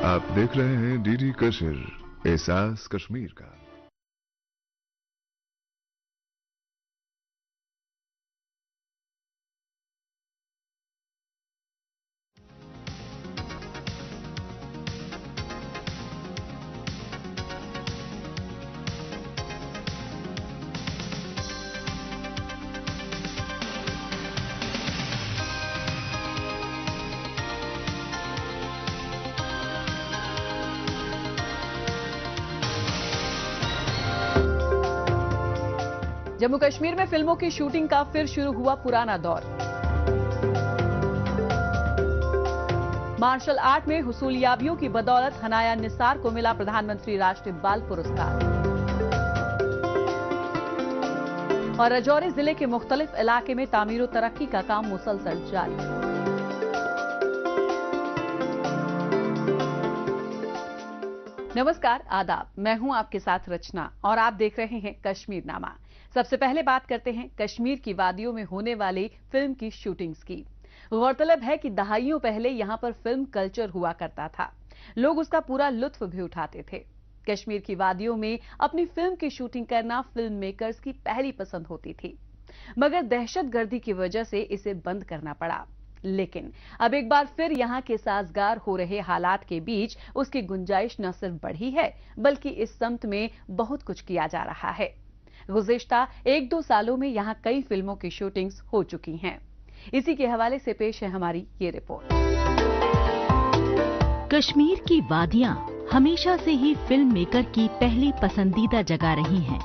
आप देख रहे हैं डीडी कश्मीर, एहसास कश्मीर का। जम्मू कश्मीर में फिल्मों की शूटिंग का फिर शुरू हुआ पुराना दौर। मार्शल आर्ट में हुसूलियाबियों की बदौलत हनाया निसार को मिला प्रधानमंत्री राष्ट्रीय बाल पुरस्कार। और राजौरी जिले के मुख्तलिफ इलाके में तामीर तरक्की का काम मुसलसल जारी। नमस्कार, आदाब। मैं हूं आपके साथ रचना और आप देख रहे हैं कश्मीर नामा। सबसे पहले बात करते हैं कश्मीर की वादियों में होने वाली फिल्म की शूटिंग्स की। गौरतलब है कि दहाइयों पहले यहां पर फिल्म कल्चर हुआ करता था। लोग उसका पूरा लुत्फ भी उठाते थे। कश्मीर की वादियों में अपनी फिल्म की शूटिंग करना फिल्म मेकर्स की पहली पसंद होती थी, मगर दहशतगर्दी की वजह से इसे बंद करना पड़ा। लेकिन अब एक बार फिर यहां के साजगार हो रहे हालात के बीच उसकी गुंजाइश न सिर्फ बढ़ी है, बल्कि इस सम्त में बहुत कुछ किया जा रहा है। गुज़िश्ता 1-2 सालों में यहां कई फिल्मों की शूटिंग्स हो चुकी हैं। इसी के हवाले से पेश है हमारी ये रिपोर्ट। कश्मीर की वादियां हमेशा से ही फिल्म मेकर की पहली पसंदीदा जगह रही हैं।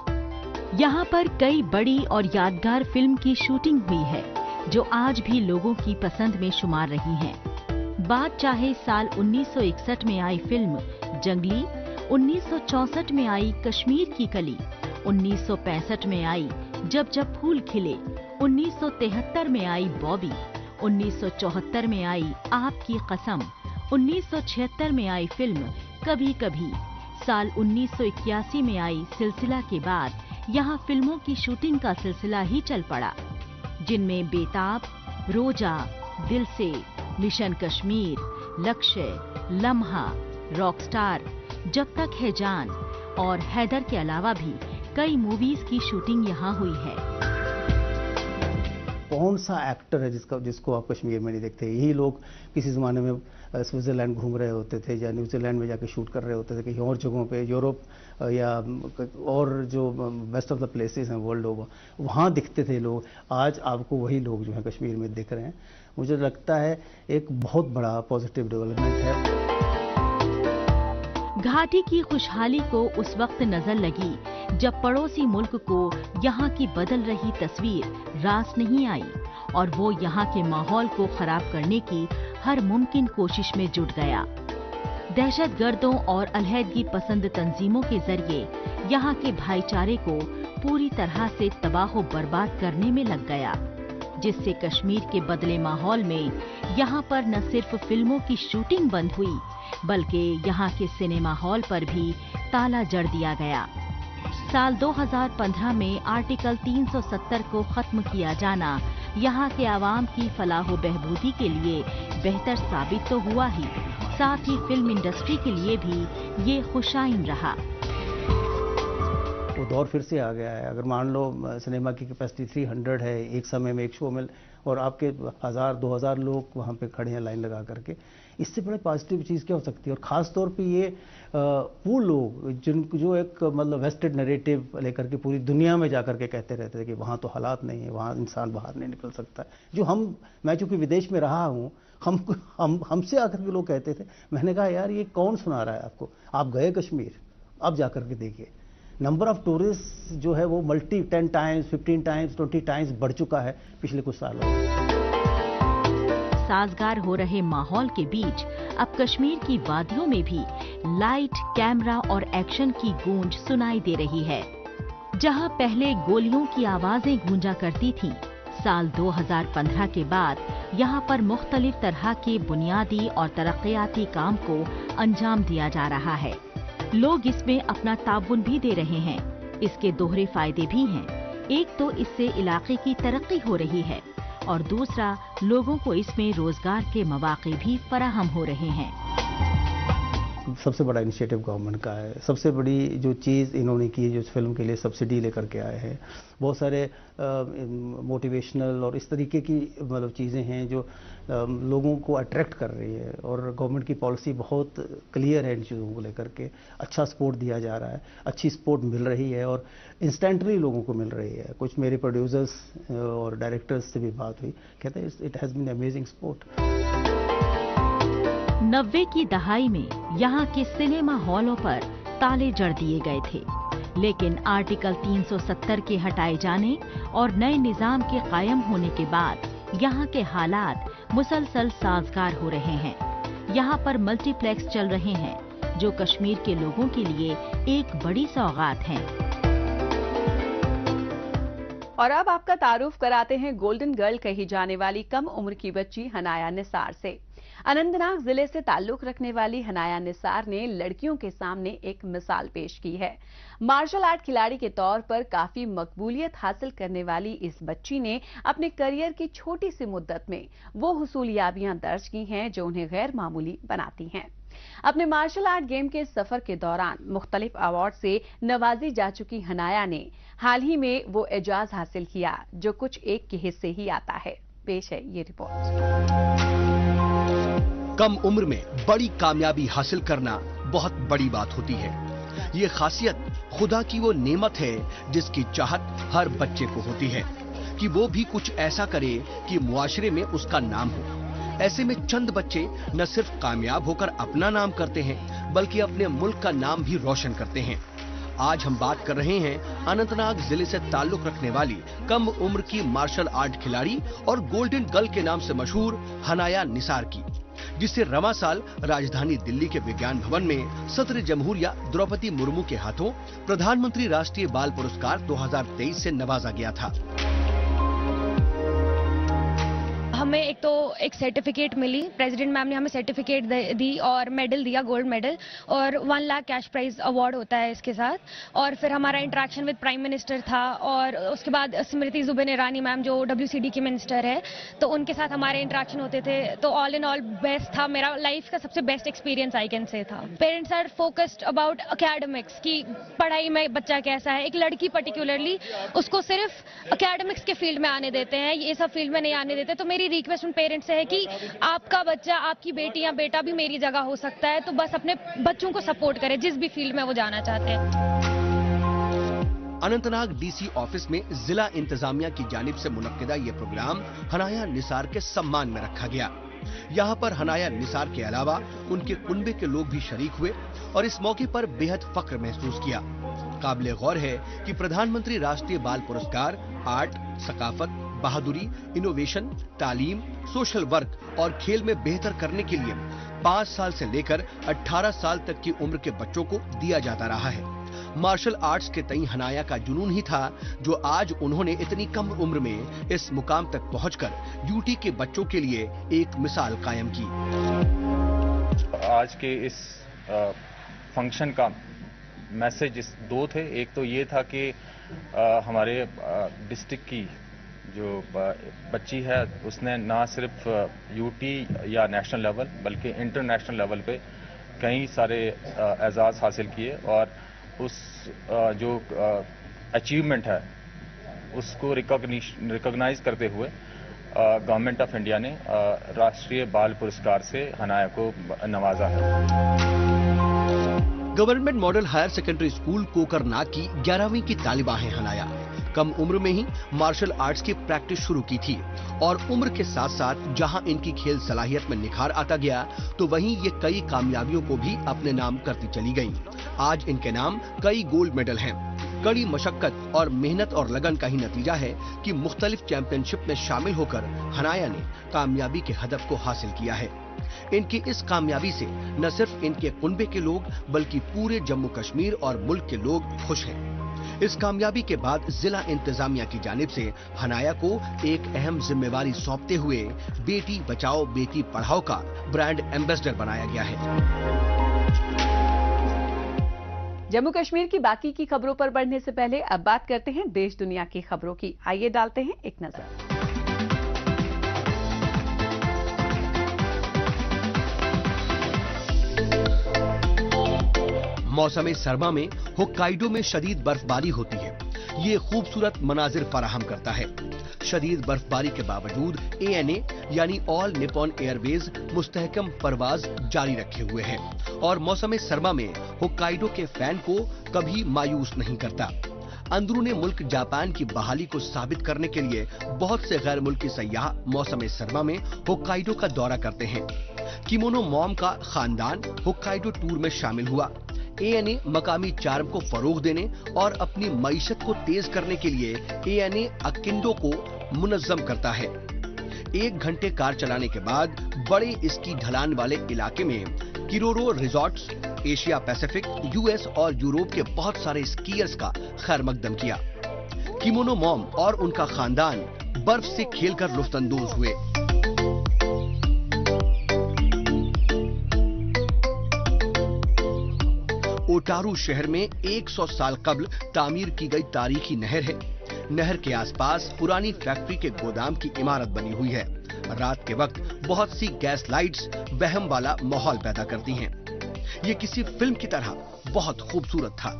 यहाँ पर कई बड़ी और यादगार फिल्म की शूटिंग हुई है, जो आज भी लोगों की पसंद में शुमार रही हैं। बात चाहे साल 1961 में आई फिल्म जंगली, 1964 में आई कश्मीर की कली, 1965 में आई जब जब फूल खिले, 1973 में आई बॉबी, 1974 में आई आपकी कसम, 1976 में आई फिल्म कभी कभी, साल 1981 में आई सिलसिला के बाद यहाँ फिल्मों की शूटिंग का सिलसिला ही चल पड़ा, जिनमें बेताब, रोजा, दिल से, मिशन कश्मीर, लक्ष्य, लम्हा, रॉकस्टार, जब तक है जान और हैदर के अलावा भी कई मूवीज की शूटिंग यहाँ हुई है। कौन सा एक्टर है जिसको आप कश्मीर में नहीं देखते? यही लोग किसी ज़माने में स्विट्ज़रलैंड घूम रहे होते थे या न्यूजीलैंड में जाके शूट कर रहे होते थे, कहीं और जगहों पे, यूरोप या और जो वेस्ट ऑफ द प्लेसेस हैं वर्ल्ड ओवर, वहाँ दिखते थे लोग। आज आपको वही लोग जो हैं कश्मीर में दिख रहे हैं। मुझे लगता है एक बहुत बड़ा पॉजिटिव डेवलपमेंट है। घाटी की खुशहाली को उस वक्त नजर लगी जब पड़ोसी मुल्क को यहाँ की बदल रही तस्वीर रास नहीं आई और वो यहाँ के माहौल को खराब करने की हर मुमकिन कोशिश में जुट गया। दहशतगर्दों और अलहदगी पसंद तंजीमों के जरिए यहाँ के भाईचारे को पूरी तरह से तबाह बर्बाद करने में लग गया, जिससे कश्मीर के बदले माहौल में यहाँ पर न सिर्फ फिल्मों की शूटिंग बंद हुई, बल्कि यहाँ के सिनेमा हॉल पर भी ताला जड़ दिया गया। साल 2015 में आर्टिकल 370 को खत्म किया जाना यहाँ के आवाम की फलाह बहबूदी के लिए बेहतर साबित तो हुआ ही, साथ ही फिल्म इंडस्ट्री के लिए भी ये खुशाइन रहा। वो दौर फिर से आ गया है। अगर मान लो सिनेमा की कैपेसिटी 300 है एक समय में एक शो में, और आपके 1000-2000 लोग वहाँ पे खड़े हैं लाइन लगा करके, इससे बड़े पॉजिटिव चीज़ क्या हो सकती है? और ख़ास तौर पे ये वो लोग जो एक मतलब वेस्टेड नैरेटिव लेकर के पूरी दुनिया में जा कर के कहते रहते थे कि वहाँ तो हालात नहीं है, वहाँ इंसान बाहर नहीं निकल सकता है। मैं चूँकि विदेश में रहा हूँ, हमसे आकर के लोग कहते थे। मैंने कहा यार ये कौन सुना रहा है आपको? आप गए कश्मीर, अब जा कर के देखिए, नंबर ऑफ टूरिस्ट जो है वो 10 टाइम्स, 15 टाइम्स, 20 टाइम्स बढ़ चुका है पिछले कुछ सालों में। साजगार हो रहे माहौल के बीच अब कश्मीर की वादियों में भी लाइट, कैमरा और एक्शन की गूंज सुनाई दे रही है। जहां पहले गोलियों की आवाजें गूंजा करती थीं, साल 2015 के बाद यहां पर मुख्तलिफ तरह के बुनियादी और तरक्याती काम को अंजाम दिया जा रहा है। लोग इसमें अपना ताउन भी दे रहे हैं। इसके दोहरे फायदे भी हैं। एक तो इससे इलाके की तरक्की हो रही है और दूसरा लोगों को इसमें रोजगार के मौके भी फराहम हो रहे हैं। सबसे बड़ा इनिशिएटिव गवर्नमेंट का है। सबसे बड़ी जो चीज़ इन्होंने की है, जो फिल्म के लिए सब्सिडी लेकर के आए हैं, बहुत सारे मोटिवेशनल और इस तरीके की मतलब चीज़ें हैं जो लोगों को अट्रैक्ट कर रही है। और गवर्नमेंट की पॉलिसी बहुत क्लियर है इन चीज़ों को लेकर के। अच्छा सपोर्ट दिया जा रहा है, अच्छी सपोर्ट मिल रही है और इंस्टेंटली लोगों को मिल रही है। कुछ मेरे प्रोड्यूसर्स और डायरेक्टर्स से भी बात हुई, कहते हैं it has been amazing support. 90 की दहाई में यहाँ के सिनेमा हॉलों पर ताले जड़ दिए गए थे, लेकिन आर्टिकल 370 के हटाए जाने और नए निजाम के कायम होने के बाद यहाँ के हालात मुसलसल साजगार हो रहे हैं। यहाँ पर मल्टीप्लेक्स चल रहे हैं जो कश्मीर के लोगों के लिए एक बड़ी सौगात है। और अब आपका तारुफ कराते हैं गोल्डन गर्ल कही जाने वाली कम उम्र की बच्ची हनाया निसार से। अनंतनाग जिले से ताल्लुक रखने वाली हनाया निसार ने लड़कियों के सामने एक मिसाल पेश की है। मार्शल आर्ट खिलाड़ी के तौर पर काफी मकबूलियत हासिल करने वाली इस बच्ची ने अपने करियर की छोटी सी मुद्दत में वो हुसूलियाबियां दर्ज की हैं जो उन्हें गैर मामूली बनाती हैं। अपने मार्शल आर्ट गेम के सफर के दौरान मुख्तलिफ अवार्ड से नवाजी जा चुकी हनाया ने हाल ही में वो एजाज हासिल किया जो कुछ एक के हिस्से ही आता है। पेश है ये रिपोर्ट। कम उम्र में बड़ी कामयाबी हासिल करना बहुत बड़ी बात होती है। ये खासियत खुदा की वो नेमत है जिसकी चाहत हर बच्चे को होती है कि वो भी कुछ ऐसा करे कि मुआशरे में उसका नाम हो। ऐसे में चंद बच्चे न सिर्फ कामयाब होकर अपना नाम करते हैं बल्कि अपने मुल्क का नाम भी रोशन करते हैं। आज हम बात कर रहे हैं अनंतनाग जिले से ताल्लुक रखने वाली कम उम्र की मार्शल आर्ट खिलाड़ी और गोल्डन गर्ल के नाम से मशहूर हनाया निसार की, जिसे रवा साल राजधानी दिल्ली के विज्ञान भवन में सदर जमहूरिया द्रौपदी मुर्मू के हाथों प्रधानमंत्री राष्ट्रीय बाल पुरस्कार 2023 से नवाजा गया था। हमें एक सर्टिफिकेट मिली, प्रेसिडेंट मैम ने हमें सर्टिफिकेट दी और मेडल दिया, गोल्ड मेडल, और 1 लाख कैश प्राइज अवार्ड होता है इसके साथ। और फिर हमारा इंटरेक्शन विद प्राइम मिनिस्टर था और उसके बाद स्मृति जुबिन ईरानी मैम जो WCD की मिनिस्टर है, तो उनके साथ हमारे इंटरेक्शन होते थे। तो ऑल इन ऑल बेस्ट था, मेरा लाइफ का सबसे best experience I can say था। Parents are focused about academics की पढ़ाई में बच्चा कैसा है। एक लड़की पर्टिकुलरली उसको सिर्फ एकेडमिक्स के फील्ड में आने देते हैं, ये सब फील्ड में नहीं आने देते। तो मेरी रिक्वेस्ट उन पेरेंट्स से है कि आपका बच्चा, आपकी बेटी या बेटा भी मेरी जगह हो सकता है, तो बस अपने बच्चों को सपोर्ट करें जिस भी फील्ड में वो जाना चाहते हैं। अनंतनाग DC ऑफिस में जिला इंतजामिया की जानिब से मुनक्किदा ये प्रोग्राम हनाया निसार के सम्मान में रखा गया। यहाँ पर हनाया निसार के अलावा उनके कुनबे के लोग भी शरीक हुए और इस मौके पर बेहद फख्र महसूस किया। काबिले गौर है कि प्रधानमंत्री राष्ट्रीय बाल पुरस्कार आर्ट, सकाफत, बहादुरी, इनोवेशन, तालीम, सोशल वर्क और खेल में बेहतर करने के लिए 5 साल से लेकर 18 साल तक की उम्र के बच्चों को दिया जाता रहा है। मार्शल आर्ट्स के तई हनाया का जुनून ही था जो आज उन्होंने इतनी कम उम्र में इस मुकाम तक पहुंचकर यूटी के बच्चों के लिए एक मिसाल कायम की। आज के इस फंक्शन का मैसेज दो थे। एक तो ये था कि हमारे डिस्ट्रिक्ट की जो बच्ची है उसने ना सिर्फ यूटी या नेशनल लेवल बल्कि इंटरनेशनल लेवल पे कई सारे एजाज़ हासिल किए और उस जो अचीवमेंट है उसको रिकॉग्नाइज करते हुए गवर्नमेंट ऑफ इंडिया ने राष्ट्रीय बाल पुरस्कार से हनाया को नवाजा है। Government model higher secondary school Kokernag की 11वीं की तालिबा है हनाया। कम उम्र में ही मार्शल आर्ट्स की प्रैक्टिस शुरू की थी और उम्र के साथ साथ जहां इनकी खेल सलाहियत में निखार आता गया तो वहीं ये कई कामयाबियों को भी अपने नाम करती चली गईं। आज इनके नाम कई गोल्ड मेडल हैं। कड़ी मशक्कत और मेहनत और लगन का ही नतीजा है कि मुख्तलिफ चैंपियनशिप में शामिल होकर हनाया ने कामयाबी के हदफ को हासिल किया है। इनकी इस कामयाबी से न सिर्फ इनके कुनबे के लोग बल्कि पूरे जम्मू कश्मीर और मुल्क के लोग खुश हैं। इस कामयाबी के बाद जिला इंतजामिया की जानिब से हनाया को एक अहम जिम्मेवारी सौंपते हुए बेटी बचाओ बेटी पढ़ाओ का ब्रांड एम्बेसडर बनाया गया है। जम्मू कश्मीर की बाकी की खबरों पर बढ़ने से पहले अब बात करते हैं देश दुनिया की खबरों की। आइए डालते हैं एक नजर। मौसम सरमा में होक्काइडो में शदीद बर्फबारी होती है। ये खूबसूरत मनाजिर फराहम करता है। शदीद बर्फबारी के बावजूद ANA यानी ऑल निपॉन एयरवेज मुस्तहकम परवाज जारी रखे हुए है और मौसम सरमा में होक्काइडो के फैन को कभी मायूस नहीं करता। अंदरूनी मुल्क जापान की बहाली को साबित करने के लिए बहुत से गैर मुल्की सयाह मौसम सरमा में होक्काइडो का दौरा करते हैं। किमोनो मॉम का खानदान होक्काइडो टूर में शामिल हुआ। ANA मकामी चार्म को फरोग देने और अपनी मईशत को तेज करने के लिए ANA अकिंडो को मुनज़्ज़म करता है। 1 घंटे कार चलाने के बाद बड़े स्की ढलान वाले इलाके में किरोरो रिजॉर्ट्स एशिया पैसिफिक, US और यूरोप के बहुत सारे स्कीयर्स का खैर मकदम किया। किमोनो मॉम और उनका खानदान बर्फ से खेलकर लुत्फानंदोज हुए। ओटारू शहर में 100 साल कबल तामीर की गई तारीखी नहर है। नहर के आसपास पुरानी फैक्ट्री के गोदाम की इमारत बनी हुई है। रात के वक्त बहुत सी गैस लाइट्स वहम वाला माहौल पैदा करती हैं। ये किसी फिल्म की तरह बहुत खूबसूरत था।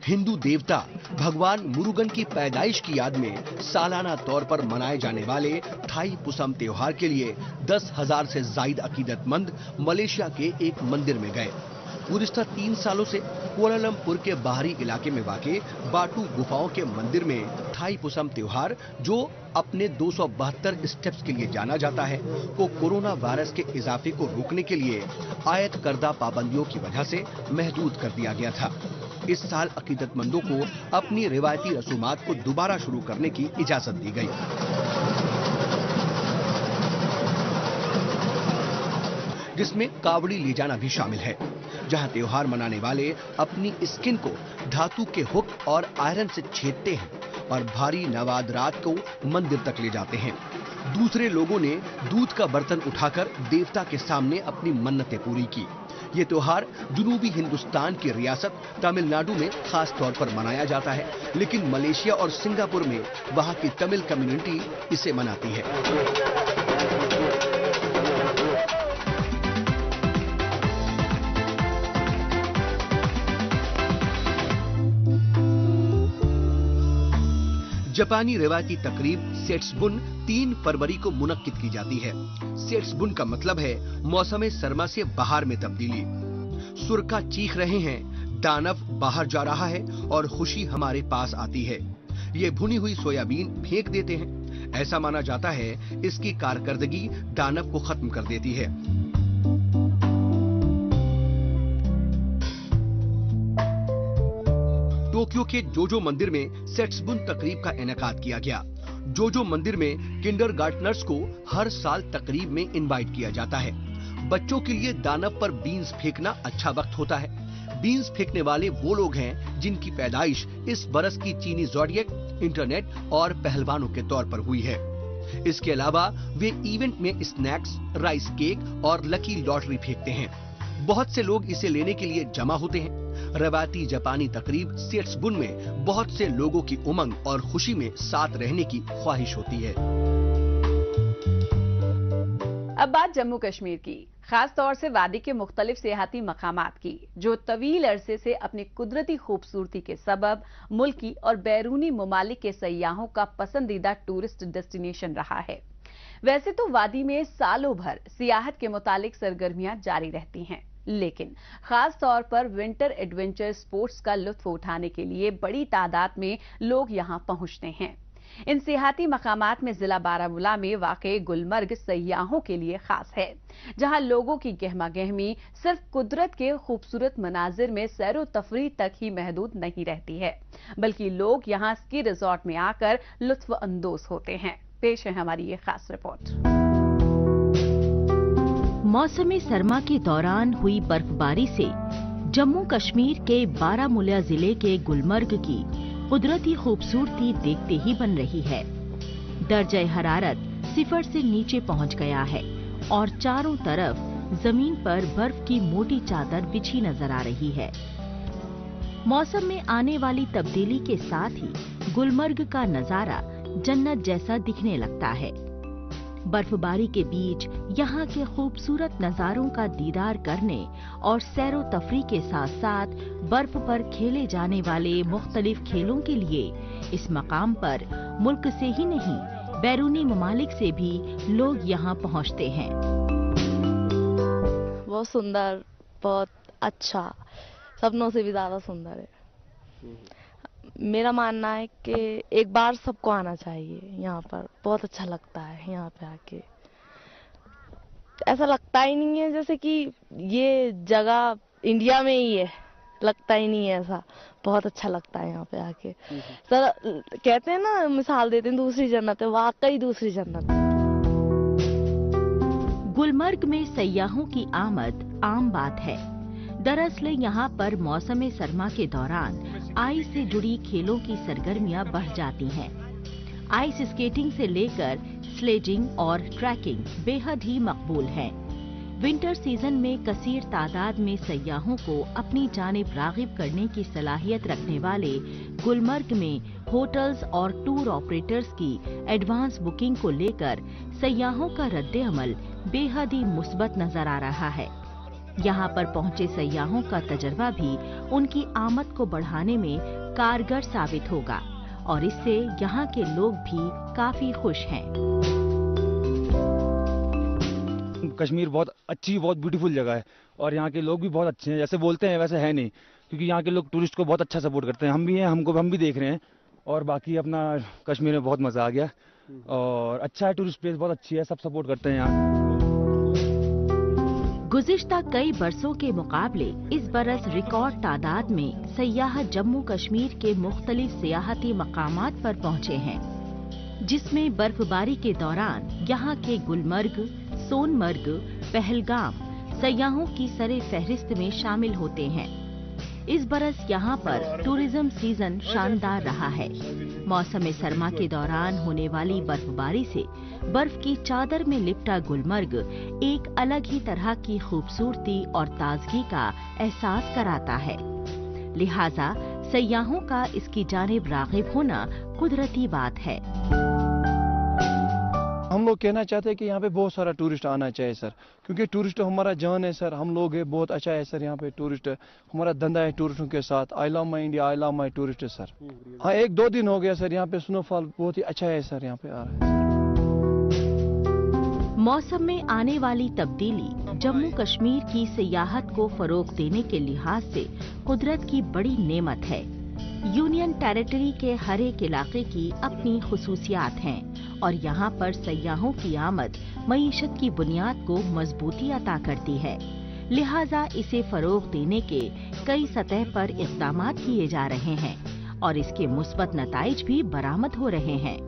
हिंदू देवता भगवान मुरुगन की पैदाइश की याद में सालाना तौर पर मनाए जाने वाले थाई पुसम त्योहार के लिए 10,000 से ज्यादा अकीदतमंद मलेशिया के एक मंदिर में गए। गुज़िश्ता 3 सालों से कुआलालंपुर के बाहरी इलाके में वाक़े बाटू गुफाओं के मंदिर में थाई पुसम त्योहार, जो अपने 272 स्टेप्स के लिए जाना जाता है, को कोरोना वायरस के इजाफे को रोकने के लिए आयत करदा पाबंदियों की वजह से महदूद कर दिया गया था। इस साल अकीदतमंदों को अपनी रिवायती रसूमात को दोबारा शुरू करने की इजाजत दी गई। जिसमें कावड़ी ले जाना भी शामिल है, जहां त्योहार मनाने वाले अपनी स्किन को धातु के हुक और आयरन से छेदते हैं और भारी नवादरात को मंदिर तक ले जाते हैं। दूसरे लोगों ने दूध का बर्तन उठाकर देवता के सामने अपनी मन्नतें पूरी की। ये त्योहार जुनूबी हिंदुस्तान की रियासत तमिलनाडु में खास तौर पर मनाया जाता है, लेकिन मलेशिया और सिंगापुर में वहां की तमिल कम्युनिटी इसे मनाती है। जापानी रिवायती तकरीब सेट्सबुन 3 फरवरी को मुनक्किद की जाती है। सेट्सबुन का मतलब है मौसम सरमा से बहार में तब्दीली। सुरका चीख रहे हैं, दानव बाहर जा रहा है और खुशी हमारे पास आती है। ये भुनी हुई सोयाबीन फेंक देते हैं। ऐसा माना जाता है इसकी कारकर्दगी दानव को खत्म कर देती है। टोक्यो के जोजो मंदिर में सेट्सबुन तकरीब का इनेकाद किया गया। जोजो मंदिर में किंडरगार्टनर्स को हर साल तकरीब में इनवाइट किया जाता है। बच्चों के लिए दानव पर बीन्स फेंकना अच्छा वक्त होता है। बीन्स फेंकने वाले वो लोग हैं जिनकी पैदाइश इस बरस की चीनी ज़ोडिएक, इंटरनेट और पहलवानों के तौर पर हुई है। इसके अलावा वे इवेंट में स्नैक्स, राइस केक और लकी लॉटरी फेंकते हैं। बहुत से लोग इसे लेने के लिए जमा होते हैं। रवायती जापानी तकरीब सेट्सबुन में बहुत से लोगों की उमंग और खुशी में साथ रहने की ख्वाहिश होती है। अब बात जम्मू कश्मीर की, खास तौर से वादी के मुख्तलिफ सियाहती मकामात की, जो तवील अरसे से अपनी कुदरती खूबसूरती के सबब मुल्की और बैरूनी ममालिक के सयाहों का पसंदीदा टूरिस्ट डेस्टिनेशन रहा है। वैसे तो वादी में सालों भर सियाहत के मुतालिक सरगर्मियां जारी रहती हैं, लेकिन खास तौर पर विंटर एडवेंचर स्पोर्ट्स का लुत्फ उठाने के लिए बड़ी तादाद में लोग यहां पहुंचते हैं। इन सियाहती मकामात में जिला बारामूला में वाक़े गुलमर्ग सयाहों के लिए खास है, जहां लोगों की गहमा गहमी सिर्फ कुदरत के खूबसूरत मनाजिर में सैरो तफरीह तक ही महदूद नहीं रहती है, बल्कि लोग यहां स्की रिजॉर्ट में आकर लुत्फ अंदोज होते हैं। पेश है हमारी ये खास रिपोर्ट। मौसमी सरमा के दौरान हुई बर्फबारी से जम्मू कश्मीर के बारामूला जिले के गुलमर्ग की कुदरती खूबसूरती देखते ही बन रही है। दर्जे हरारत 0 से नीचे पहुंच गया है और चारों तरफ जमीन पर बर्फ की मोटी चादर बिछी नजर आ रही है। मौसम में आने वाली तब्दीली के साथ ही गुलमर्ग का नजारा जन्नत जैसा दिखने लगता है। बर्फबारी के बीच यहाँ के खूबसूरत नजारों का दीदार करने और सैरो तफरी के साथ साथ बर्फ पर खेले जाने वाले मुख्तलिफ खेलों के लिए इस मकाम पर मुल्क से ही नहीं बैरूनी ममालिक से भी लोग यहाँ पहुँचते हैं। बहुत सुंदर, बहुत अच्छा, सपनों से भी ज्यादा सुंदर है। मेरा मानना है कि एक बार सबको आना चाहिए यहाँ पर, बहुत अच्छा लगता है यहाँ पे आके। ऐसा लगता ही नहीं है जैसे कि ये जगह इंडिया में ही है, लगता ही नहीं है ऐसा। बहुत अच्छा लगता है यहाँ पे आके। सर कहते हैं ना, मिसाल देते हैं दूसरी जन्नत है, वाकई दूसरी जन्नत है। गुलमर्ग में सयाहों की आमद आम बात है। दरअसल यहाँ पर मौसम सरमा के दौरान आइस से जुड़ी खेलों की सरगर्मियां बढ़ जाती हैं। आइस स्केटिंग से लेकर स्लेजिंग और ट्रैकिंग बेहद ही मकबूल है। विंटर सीजन में कसीर तादाद में सयाहों को अपनी जानिब रागिब करने की सलाहियत रखने वाले गुलमर्ग में होटल्स और टूर ऑपरेटर्स की एडवांस बुकिंग को लेकर सयाहों का रद्द-ए-अमल बेहद ही मुस्बत नजर आ रहा है। यहाँ पर पहुँचे सयाहों का तजर्बा भी उनकी आमद को बढ़ाने में कारगर साबित होगा और इससे यहाँ के लोग भी काफी खुश हैं। कश्मीर बहुत अच्छी, बहुत ब्यूटीफुल जगह है और यहाँ के लोग भी बहुत अच्छे हैं। जैसे बोलते हैं वैसे है नहीं, क्योंकि यहाँ के लोग टूरिस्ट को बहुत अच्छा सपोर्ट करते हैं। हम भी हैं, हम भी देख रहे हैं और बाकी अपना कश्मीर में बहुत मजा आ गया और अच्छा है, टूरिस्ट प्लेस बहुत अच्छी है, सब सपोर्ट करते हैं यहाँ। गुज़िश्ता कई बरसों के मुकाबले इस बरस रिकॉर्ड तादाद में सयाह जम्मू कश्मीर के मुख्तलिफ सियाहती मकामात पर पहुँचे हैं, जिसमें बर्फबारी के दौरान यहाँ के गुलमर्ग, सोनमर्ग, पहलगाम सयाहों की सरे फहरिस्त में शामिल होते हैं। इस बरस यहाँ पर टूरिज्म सीजन शानदार रहा है। मौसम सरमा के दौरान होने वाली बर्फबारी से बर्फ की चादर में लिपटा गुलमर्ग एक अलग ही तरह की खूबसूरती और ताजगी का एहसास कराता है। लिहाजा सयाहों का इसकी जानिब रागिब होना कुदरती बात है। हम लोग कहना चाहते हैं कि यहाँ पे बहुत सारा टूरिस्ट आना चाहिए सर, क्योंकि टूरिस्ट हमारा जान है सर। हम लोग है, बहुत अच्छा है सर। यहाँ पे टूरिस्ट हमारा धंधा है टूरिस्टों के साथ। I love my India, I love my tourist sir. हाँ, 1-2 दिन हो गया सर। यहाँ पे स्नोफॉल बहुत ही अच्छा है सर, यहाँ पे आ रहा है। मौसम में आने वाली तब्दीली जम्मू कश्मीर की सियाहत को फरोग देने के लिहाज से कुदरत की बड़ी नेमत है। यूनियन टेरिटरी के हर एक इलाके की अपनी खुसूसियात हैं और यहाँ पर सयाहों की आमद मईशत की बुनियाद को मजबूती अता करती है। लिहाजा इसे फरोग देने के कई सतह पर इक़दामात किए जा रहे हैं और इसके मुस्बत नताइज भी बरामद हो रहे हैं।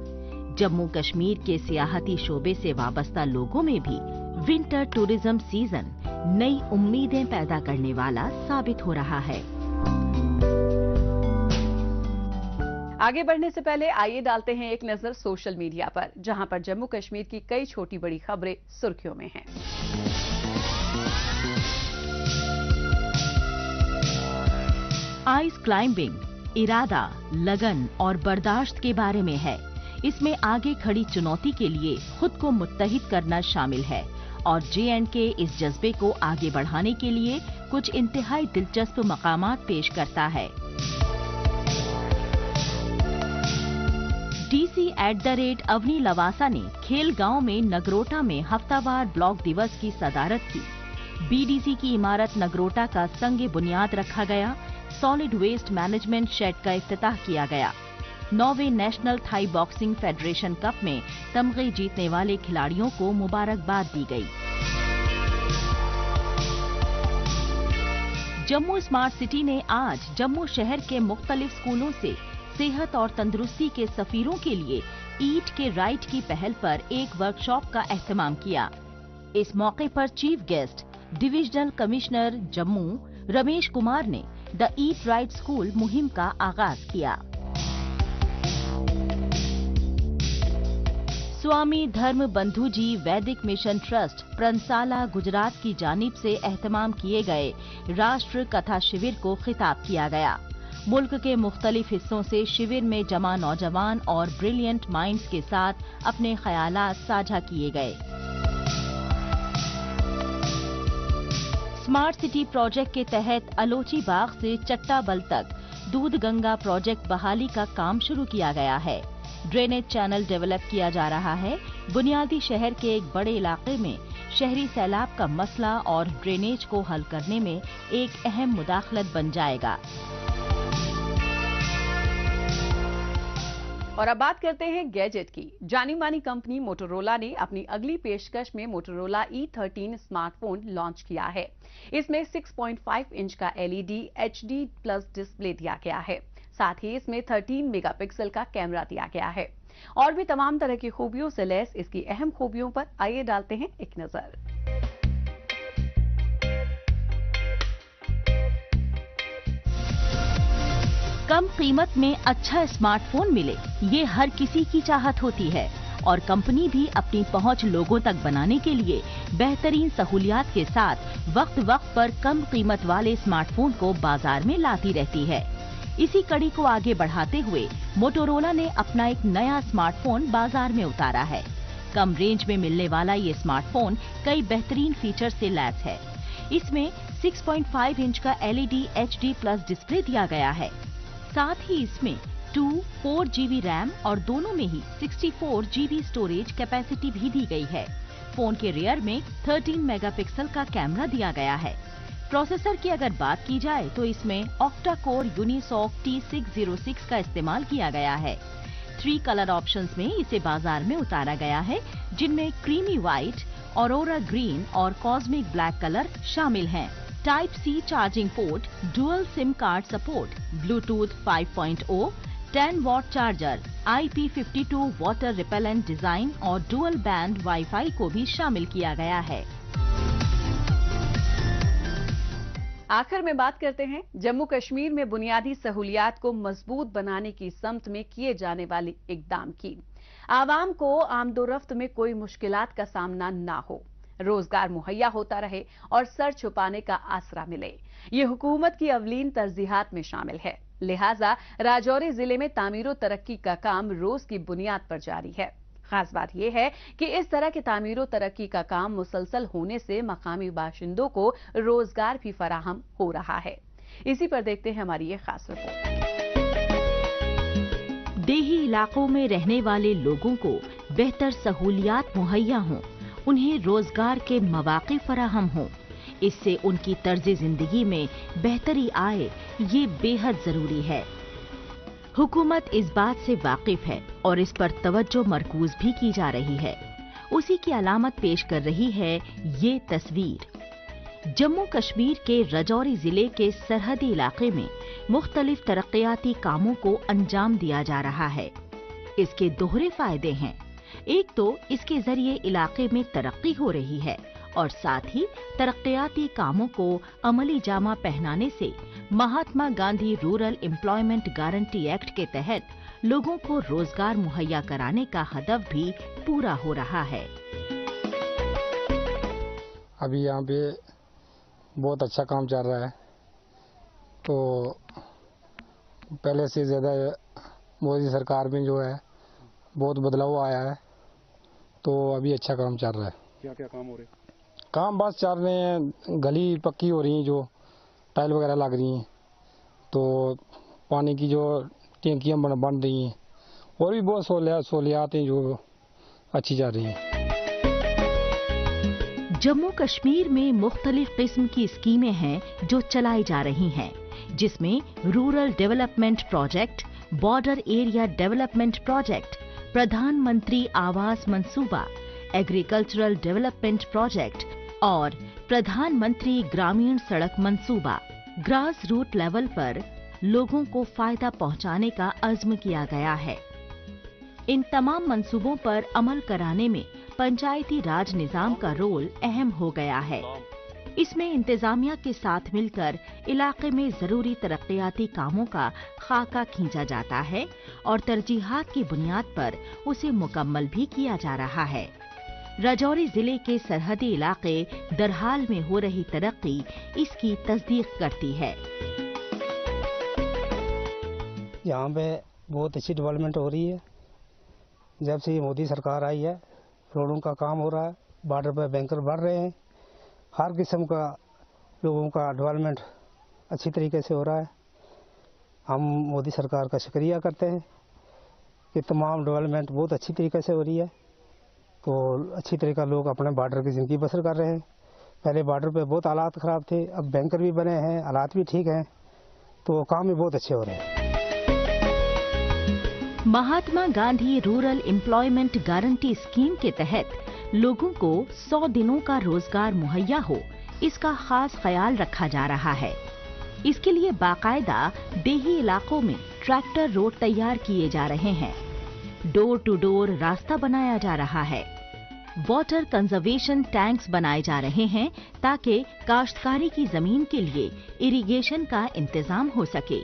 जम्मू कश्मीर के सियाहती शोबे से वाबस्ता लोगों में भी विंटर टूरिज्म सीजन नई उम्मीदें पैदा करने वाला साबित हो रहा है। आगे बढ़ने से पहले आइए डालते हैं एक नजर सोशल मीडिया पर, जहां पर जम्मू कश्मीर की कई छोटी बड़ी खबरें सुर्खियों में हैं। आइस क्लाइंबिंग इरादा, लगन और बर्दाश्त के बारे में है। इसमें आगे खड़ी चुनौती के लिए खुद को मुत्तहिद करना शामिल है और J&K इस जज्बे को आगे बढ़ाने के लिए कुछ इंतहाई दिलचस्प मकामात पेश करता है। DC@अवनी लवासा ने खेल गांव में नगरोटा में हफ्तावार ब्लॉक दिवस की सदारत की। BDC की इमारत नगरोटा का संगे बुनियाद रखा गया। सॉलिड वेस्ट मैनेजमेंट शेड का इफ्तिताह किया गया। 9वें national Thai boxing federation cup में तमगे जीतने वाले खिलाड़ियों को मुबारकबाद दी गई। जम्मू स्मार्ट सिटी ने आज जम्मू शहर के मुख्तलिफ स्कूलों से सेहत और तंदुरुस्ती के सफीरों के लिए ईट के राइट की पहल पर एक वर्कशॉप का एहतमाम किया। इस मौके पर chief guest divisional commissioner Jammu Ramesh Kumar ने द ईट राइट स्कूल मुहिम का आगाज किया। स्वामी धर्म बंधु जी वैदिक मिशन ट्रस्ट प्रंसाला गुजरात की जानिब से एहतमाम किए गए राष्ट्र कथा शिविर को खिताब किया गया। मुल्क के मुख्तलिफ हिस्सों से शिविर में जमा नौजवान और ब्रिलियंट माइंड्स के साथ अपने ख्यालात साझा किए गए। स्मार्ट सिटी प्रोजेक्ट के तहत अलोची बाग से चट्टाबल तक दूध गंगा प्रोजेक्ट बहाली का काम शुरू किया गया है। ड्रेनेज चैनल डेवलप किया जा रहा है। बुनियादी शहर के एक बड़े इलाके में शहरी सैलाब का मसला और ड्रेनेज को हल करने में एक अहम मुदाखलत बन जाएगा। और अब बात करते हैं गैजेट की। जानी मानी कंपनी मोटोरोला ने अपनी अगली पेशकश में मोटोरोला E13 स्मार्टफोन लॉन्च किया है। इसमें 6.5 इंच का LED HD प्लस डिस्प्ले दिया गया है। साथ ही इसमें 13 मेगापिक्सल का कैमरा दिया गया है। और भी तमाम तरह की खूबियों से लैस इसकी अहम खूबियों पर आइए डालते हैं एक नजर। कम कीमत में अच्छा स्मार्टफोन मिले, ये हर किसी की चाहत होती है और कंपनी भी अपनी पहुंच लोगों तक बनाने के लिए बेहतरीन सहूलियात के साथ वक्त वक्त पर कम कीमत वाले स्मार्टफोन को बाजार में लाती रहती है। इसी कड़ी को आगे बढ़ाते हुए मोटोरोला ने अपना एक नया स्मार्टफोन बाजार में उतारा है। कम रेंज में मिलने वाला ये स्मार्टफोन कई बेहतरीन फीचर से लैस है। इसमें 6.5 इंच का LED HD प्लस डिस्प्ले दिया गया है। साथ ही इसमें 4 GB रैम और दोनों में ही 64 GB स्टोरेज कैपेसिटी भी दी गई है। फोन के रियर में 13 मेगापिक्सल का कैमरा दिया गया है। प्रोसेसर की अगर बात की जाए तो इसमें ऑक्टा कोर यूनिसॉक T606 का इस्तेमाल किया गया है। 3 कलर ऑप्शंस में इसे बाजार में उतारा गया है, जिनमें क्रीमी व्हाइट, ऑरोरा ग्रीन और कॉस्मिक ब्लैक कलर शामिल हैं। Type C charging port, dual SIM card support, Bluetooth 5.0, 10 watt charger, IP52 water repellent design और डुअल बैंड वाईफाई को भी शामिल किया गया है। आखिर में बात करते हैं जम्मू कश्मीर में बुनियादी सहूलियात को मजबूत बनाने की समत में किए जाने वाले इकदाम की। आवाम को आमदोरफ्त में कोई मुश्किलात का सामना ना हो, रोजगार मुहैया होता रहे और सर छुपाने का आसरा मिले, ये हुकूमत की अवलीन तरजीहात में शामिल है। लिहाजा राजौरी जिले में तामीरो तरक्की का काम रोज की बुनियाद पर जारी है। खास बात यह है कि इस तरह के तामीरो तरक्की का काम मुसलसल होने से मकामी बाशिंदों को रोजगार भी फराहम हो रहा है। इसी पर देखते हैं हमारी ये खास रिपोर्ट। देही इलाकों में रहने वाले लोगों को बेहतर सहूलियात मुहैया हों, उन्हें रोजगार के मौके फराहम हों, इससे उनकी तर्ज जिंदगी में बेहतरी आए, ये बेहद जरूरी है। हुकूमत इस बात से वाकिफ है और इस पर तवज्जो मरकूज भी की जा रही है। उसी की अलामत पेश कर रही है ये तस्वीर। जम्मू कश्मीर के राजौरी जिले के सरहदी इलाके में मुख्तलिफ तरक्याती कामों को अंजाम दिया जा रहा है। इसके दोहरे फायदे हैं। एक तो इसके जरिए इलाके में तरक्की हो रही है और साथ ही तरक्याती कामों को अमली जामा पहनाने से Mahatma Gandhi rural employment guarantee act के तहत लोगों को रोजगार मुहैया कराने का हदफ भी पूरा हो रहा है। अभी यहाँ पे बहुत अच्छा काम चल रहा है, तो पहले से ज़्यादा मोदी सरकार में जो है बहुत बदलाव आया है, तो अभी अच्छा काम चल रहा है। क्या क्या काम हो रहे हैं? काम बस चल रहे हैं, गली पक्की हो रही है, जो टाइल वगैरह लग रही हैं, तो पानी की जो टैंकियाँ बन रही हैं, और भी बहुत सहूलियात हैं जो अच्छी जा रही हैं। जम्मू कश्मीर में मुख्तलिफ किस्म की स्कीमें हैं जो चलाई जा रही हैं, जिसमें rural development project, border area development project, प्रधानमंत्री आवास मंसूबा, एग्रीकल्चरल डेवलपमेंट प्रोजेक्ट और प्रधानमंत्री ग्रामीण सड़क मंसूबा। ग्रास रूट लेवल पर लोगों को फायदा पहुंचाने का अज़्म किया गया है। इन तमाम मंसूबों पर अमल कराने में पंचायती राज निजाम का रोल अहम हो गया है। इसमें इंतजामिया के साथ मिलकर इलाके में जरूरी तरक्याती कामों का खाका खींचा जाता है और तरजीहात की बुनियाद पर उसे मुकम्मल भी किया जा रहा है। राजौरी जिले के सरहदी इलाके दरहाल में हो रही तरक्की इसकी तस्दीक करती है। यहाँ पे बहुत अच्छी डेवलपमेंट हो रही है। जब से ये मोदी सरकार आई है रोडों का काम हो रहा है, बॉर्डर पर बैंकर बढ़ रहे हैं, हर किस्म का लोगों का डेवलपमेंट अच्छी तरीके से हो रहा है। हम मोदी सरकार का शुक्रिया करते हैं कि तमाम डेवलपमेंट बहुत अच्छी तरीके से हो रही है, तो अच्छी तरीके लोग अपने बॉर्डर की ज़िंदगी बसर कर रहे हैं। पहले बॉर्डर पे बहुत हालात ख़राब थे, अब बैंकर भी बने हैं, हालात भी ठीक हैं, तो काम भी बहुत अच्छे हो रहे हैं। Mahatma Gandhi rural employment guarantee scheme के तहत लोगों को 100 दिनों का रोजगार मुहैया हो, इसका खास ख्याल रखा जा रहा है। इसके लिए बाकायदा देही इलाकों में ट्रैक्टर रोड तैयार किए जा रहे हैं, डोर टू डोर रास्ता बनाया जा रहा है, वाटर कंजर्वेशन टैंक्स बनाए जा रहे हैं ताकि काश्तकारी की जमीन के लिए इरिगेशन का इंतजाम हो सके।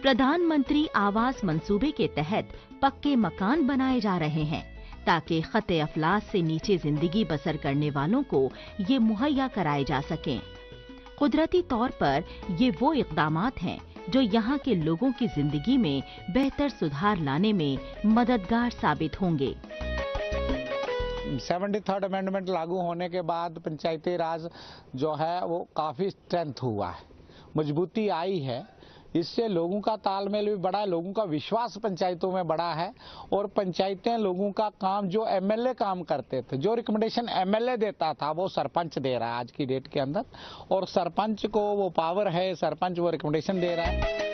प्रधानमंत्री आवास मंसूबे के तहत पक्के मकान बनाए जा रहे हैं ताकि खते अफलास से नीचे जिंदगी बसर करने वालों को ये मुहैया कराए जा सकें। कुदरती तौर पर ये वो इक़दामात हैं जो यहाँ के लोगों की जिंदगी में बेहतर सुधार लाने में मददगार साबित होंगे। 73rd अमेंडमेंट लागू होने के बाद पंचायती राज जो है वो काफ़ी स्ट्रेंथ हुआ है, मजबूती आई है। इससे लोगों का तालमेल भी बढ़ा है, लोगों का विश्वास पंचायतों में बढ़ा है और पंचायतें लोगों का काम जो एमएलए काम करते थे, जो रिकमेंडेशन एमएलए देता था वो सरपंच दे रहा है आज की डेट के अंदर, और सरपंच को वो पावर है, सरपंच वो रिकमेंडेशन दे रहा है।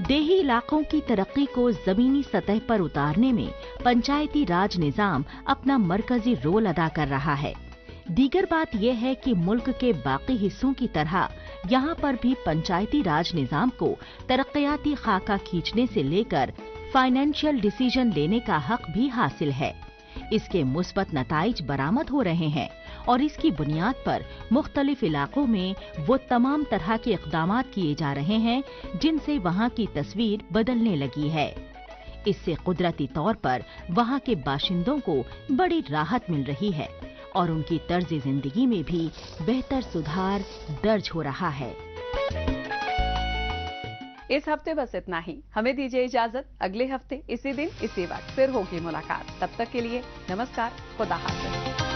देही इलाकों की तरक्की को जमीनी सतह पर उतारने में पंचायती राज निजाम अपना मरकजी रोल अदा कर रहा है। दीगर बात यह है कि मुल्क के बाकी हिस्सों की तरह यहाँ पर भी पंचायती राज निजाम को तरक्याती खाका खींचने से लेकर फाइनेंशियल डिसीजन लेने का हक भी हासिल है। इसके मुस्बत नताइज बरामद हो रहे हैं और इसकी बुनियाद पर मुख्तलिफ इलाकों में वो तमाम तरह के इक़दामात किए जा रहे हैं जिनसे वहाँ की तस्वीर बदलने लगी है। इससे कुदरती तौर पर वहाँ के बाशिंदों को बड़ी राहत मिल रही है और उनकी तर्ज जिंदगी में भी बेहतर सुधार दर्ज हो रहा है। इस हफ्ते बस इतना ही। हमें दीजिए इजाजत। अगले हफ्ते इसी दिन इसी वक्त फिर होगी मुलाकात। तब तक के लिए नमस्कार, खुदा हाफिज़।